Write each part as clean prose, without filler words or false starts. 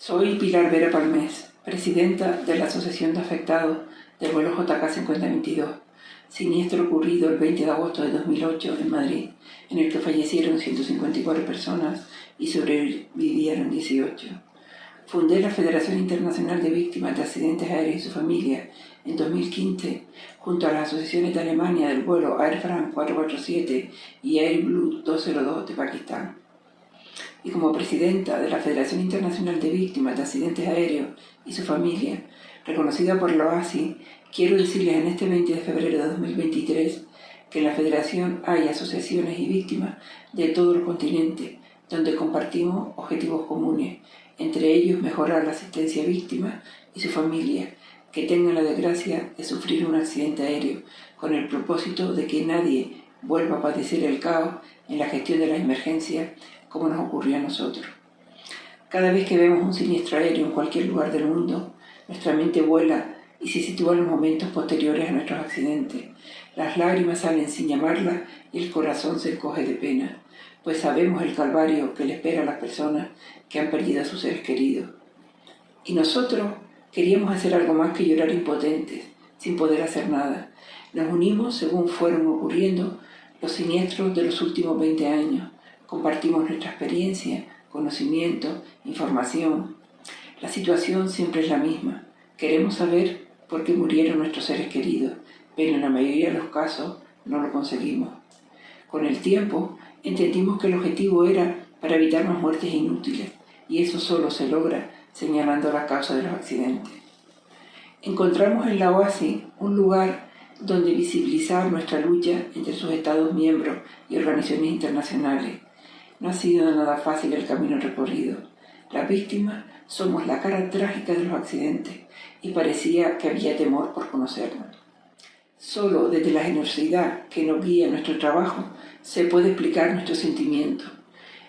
Soy Pilar Vera Palmés, presidenta de la Asociación de Afectados del vuelo JK 5022, siniestro ocurrido el 20 de agosto de 2008 en Madrid, en el que fallecieron 154 personas y sobrevivieron 18. Fundé la Federación Internacional de Víctimas de Accidentes Aéreos y su familia en 2015, junto a las asociaciones de Alemania del vuelo Air France 447 y Air Blue 202 de Pakistán. Y como presidenta de la Federación Internacional de Víctimas de Accidentes Aéreos y su familia, reconocida por la OASI, quiero decirles en este 20 de febrero de 2023 que en la Federación hay asociaciones y víctimas de todos los continentes, donde compartimos objetivos comunes, entre ellos mejorar la asistencia a víctimas y su familia, que tengan la desgracia de sufrir un accidente aéreo, con el propósito de que nadie vuelva a padecer el caos en la gestión de las emergencias como nos ocurrió a nosotros. Cada vez que vemos un siniestro aéreo en cualquier lugar del mundo, nuestra mente vuela y se sitúa en los momentos posteriores a nuestros accidentes. Las lágrimas salen sin llamarlas y el corazón se encoge de pena, pues sabemos el calvario que le espera a las personas que han perdido a sus seres queridos. Y nosotros queríamos hacer algo más que llorar impotentes, sin poder hacer nada. Nos unimos según fueron ocurriendo los siniestros de los últimos 20 años. Compartimos nuestra experiencia, conocimiento, información. La situación siempre es la misma. Queremos saber por qué murieron nuestros seres queridos, pero en la mayoría de los casos no lo conseguimos. Con el tiempo entendimos que el objetivo era para evitar más muertes inútiles, y eso solo se logra señalando la causa de los accidentes. Encontramos en la OASI un lugar donde visibilizar nuestra lucha entre sus Estados miembros y organizaciones internacionales. No ha sido nada fácil el camino recorrido. Las víctimas somos la cara trágica de los accidentes y parecía que había temor por conocernos. Solo desde la generosidad que nos guía en nuestro trabajo se puede explicar nuestro sentimiento.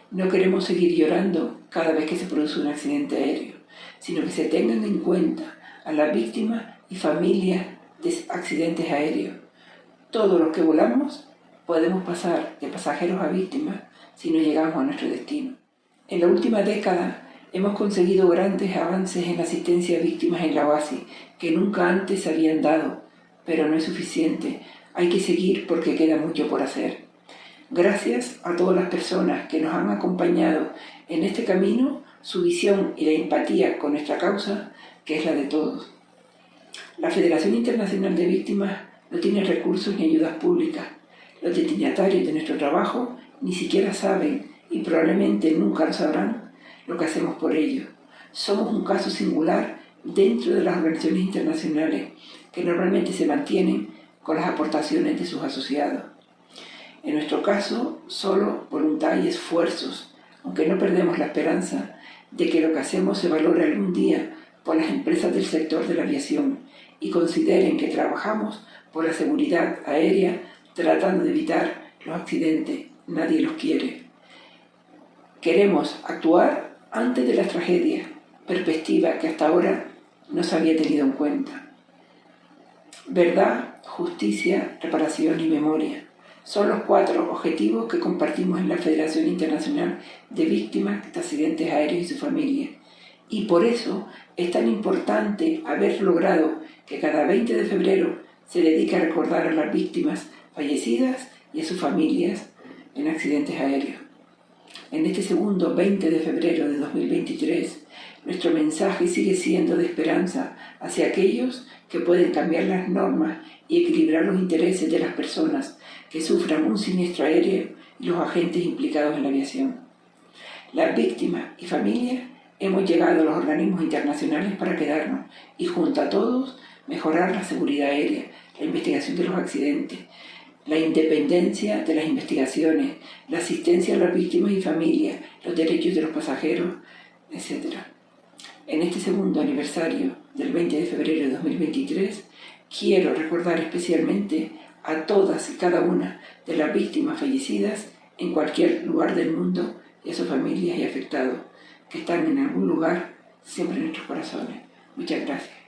No queremos seguir llorando cada vez que se produce un accidente aéreo, sino que se tengan en cuenta a las víctimas y familias de accidentes aéreos. Todos los que volamos podemos pasar de pasajeros a víctimas si no llegamos a nuestro destino. En la última década hemos conseguido grandes avances en la asistencia a víctimas en la OASI que nunca antes se habían dado, pero no es suficiente. Hay que seguir porque queda mucho por hacer. Gracias a todas las personas que nos han acompañado en este camino, su visión y la empatía con nuestra causa, que es la de todos. La Federación Internacional de Víctimas no tiene recursos ni ayudas públicas. Los destinatarios de nuestro trabajo ni siquiera saben, y probablemente nunca lo sabrán, lo que hacemos por ellos. Somos un caso singular dentro de las organizaciones internacionales, que normalmente se mantienen con las aportaciones de sus asociados. En nuestro caso, solo voluntad y esfuerzos, aunque no perdemos la esperanza de que lo que hacemos se valore algún día por las empresas del sector de la aviación y consideren que trabajamos por la seguridad aérea tratando de evitar los accidentes. Nadie los quiere. Queremos actuar antes de las tragedias, perspectiva que hasta ahora no se había tenido en cuenta. Verdad, justicia, reparación y memoria son los 4 objetivos que compartimos en la Federación Internacional de Víctimas de Accidentes Aéreos y su familia. Y por eso es tan importante haber logrado que cada 20 de febrero se dedique a recordar a las víctimas fallecidas y a sus familias en accidentes aéreos. En este segundo 20 de febrero de 2023, nuestro mensaje sigue siendo de esperanza hacia aquellos que pueden cambiar las normas y equilibrar los intereses de las personas que sufran un siniestro aéreo y los agentes implicados en la aviación. Las víctimas y familias hemos llegado a los organismos internacionales para quedarnos y junto a todos mejorar la seguridad aérea, la investigación de los accidentes, la independencia de las investigaciones, la asistencia a las víctimas y familias, los derechos de los pasajeros, etc. En este segundo aniversario del 20 de febrero de 2023, quiero recordar especialmente a todas y cada una de las víctimas fallecidas en cualquier lugar del mundo y a sus familias y afectados, que están en algún lugar siempre en nuestros corazones. Muchas gracias.